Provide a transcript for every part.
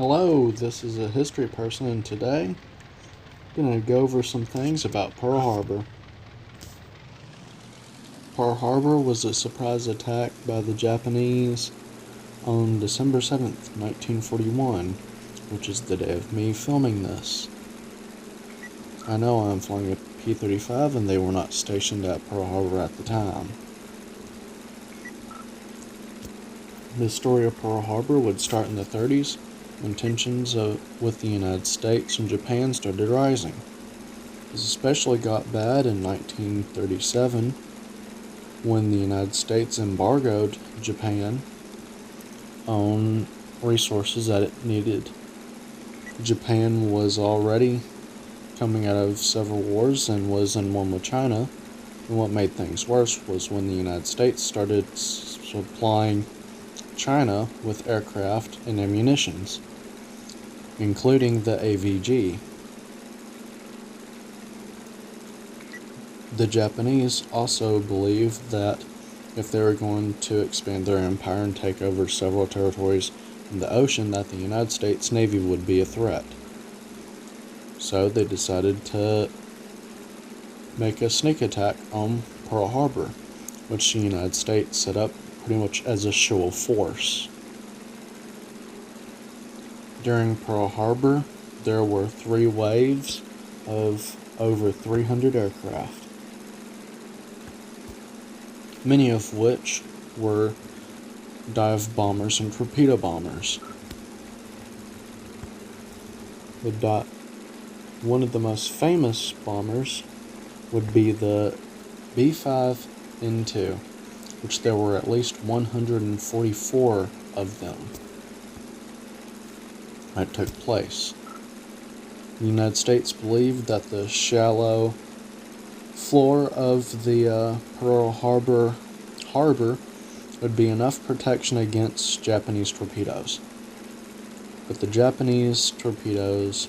Hello, this is a history person, and today I'm going to go over some things about Pearl Harbor. Pearl Harbor was a surprise attack by the Japanese on December 7th, 1941, which is the day of me filming this. I know I'm flying a P-35 and they were not stationed at Pearl Harbor at the time. The story of Pearl Harbor would start in the 30s when tensions with the United States and Japan started rising. This especially got bad in 1937 when the United States embargoed Japan on resources that it needed. Japan was already coming out of several wars and was in one with China, and what made things worse was when the United States started supplying China with aircraft and ammunitions, including the AVG. The Japanese also believed that if they were going to expand their empire and take over several territories in the ocean, that the United States Navy would be a threat. So they decided to make a sneak attack on Pearl Harbor, which the United States set up pretty much as a show of force. During Pearl Harbor, there were 3 waves of over 300 aircraft, many of which were dive bombers and torpedo bombers. One of the most famous bombers would be the B-5N2, which there were at least 144 of them that took place. The United States believed that the shallow floor of the Pearl Harbor would be enough protection against Japanese torpedoes. But the Japanese torpedoes,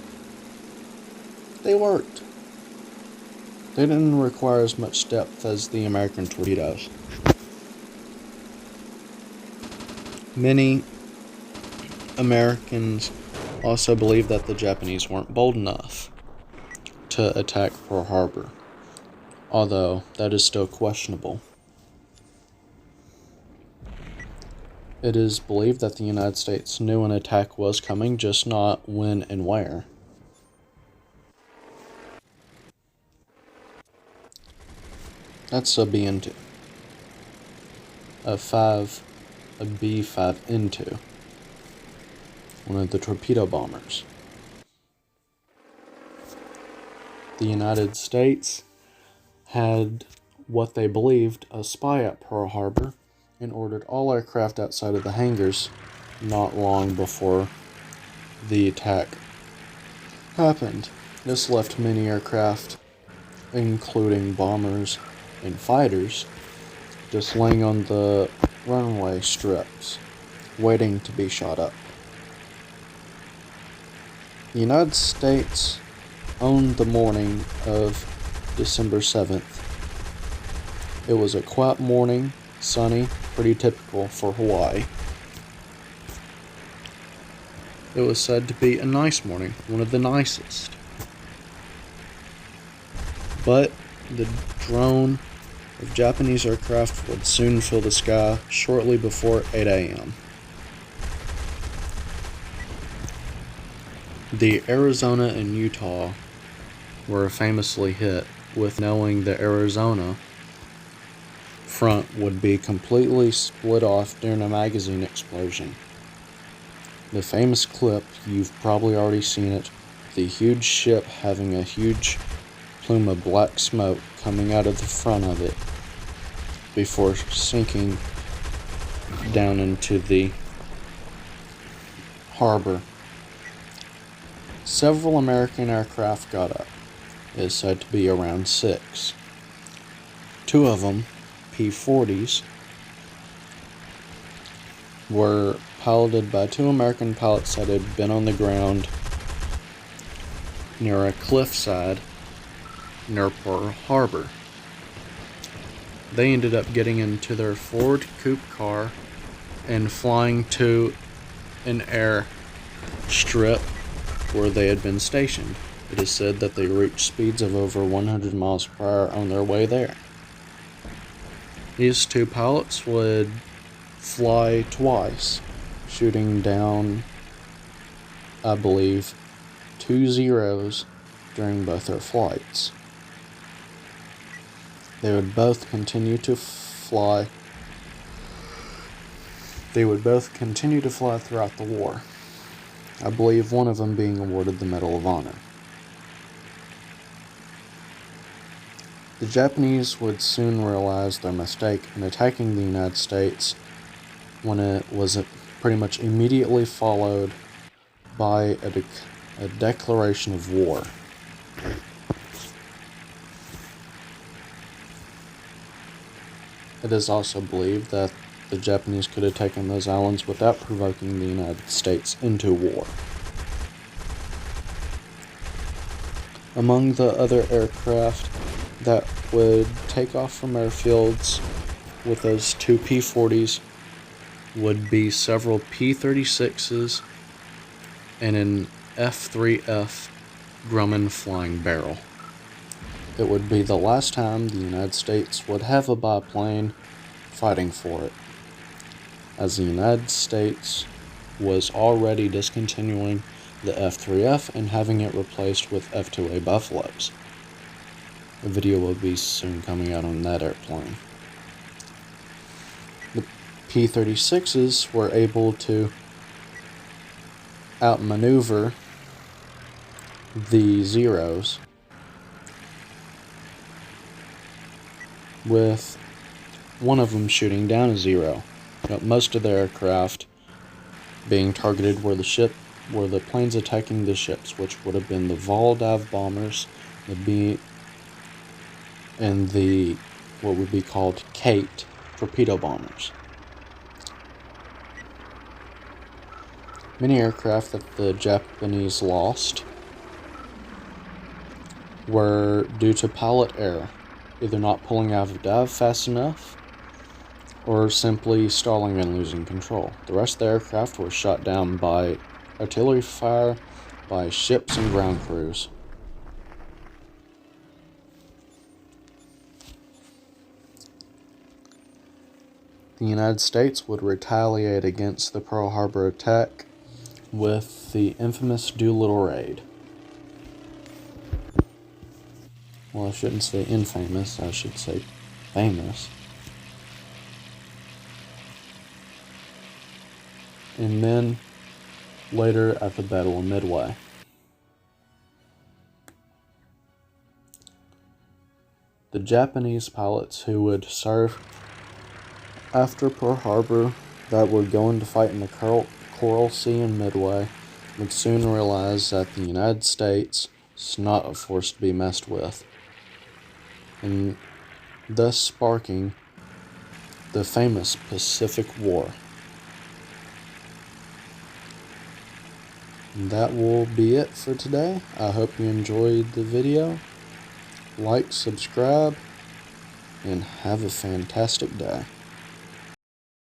they worked. They didn't require as much depth as the American torpedoes. Many Americans also believed that the Japanese weren't bold enough to attack Pearl Harbor, although that is still questionable. It is believed that the United States knew an attack was coming, just not when and where. That's a BN2. A B-5N2. One of the torpedo bombers. The United States had what they believed a spy at Pearl Harbor and ordered all aircraft outside of the hangars not long before the attack happened. This left many aircraft, including bombers and fighters, just laying on the runway strips, waiting to be shot up. The United States owned the morning of December 7th. It was a quiet morning, sunny, pretty typical for Hawaii. It was said to be a nice morning, one of the nicest. But the drone of Japanese aircraft would soon fill the sky shortly before 8 a.m. The Arizona and Utah were famously hit, with knowing the Arizona front would be completely split off during a magazine explosion. The famous clip, you've probably already seen it, the huge ship having a huge plume of black smoke coming out of the front of it before sinking down into the harbor. Several American aircraft got up. It is said to be around 6. 2 of them, P-40s, were piloted by 2 American pilots that had been on the ground near a cliffside near Pearl Harbor. They ended up getting into their Ford coupe car and flying to an air strip where they had been stationed. It is said that they reached speeds of over 100 miles per hour on their way there. These two pilots would fly twice, shooting down, I believe, 2 zeros during both their flights. They would both continue to fly. Throughout the war. I believe one of them being awarded the Medal of Honor. The Japanese would soon realize their mistake in attacking the United States when it was pretty much immediately followed by a declaration of war. It is also believed that the Japanese could have taken those islands without provoking the United States into war. Among the other aircraft that would take off from airfields with those two P-40s would be several P-36s and an F-3F Grumman flying barrel. It would be the last time the United States would have a biplane fighting for it, as the United States was already discontinuing the F-3F and having it replaced with F-2A Buffaloes. A video will be soon coming out on that airplane. The P-36s were able to outmaneuver the Zeros, with one of them shooting down a Zero. Most of the aircraft being targeted were the planes attacking the ships, which would have been the Voldiv bombers, the B, and the what would be called Kate torpedo bombers. Many aircraft that the Japanese lost were due to pilot error, either not pulling out of dive fast enough or simply stalling and losing control. The rest of the aircraft were shot down by artillery fire, by ships and ground crews. The United States would retaliate against the Pearl Harbor attack with the infamous Doolittle Raid. Well, I shouldn't say infamous, I should say famous. And then later at the Battle of Midway. The Japanese pilots who would serve after Pearl Harbor that would go into fight in the Coral Sea and Midway would soon realize that the United States is not a force to be messed with, and thus sparking the famous Pacific War. And that will be it for today. I hope you enjoyed the video. Like, subscribe, and have a fantastic day.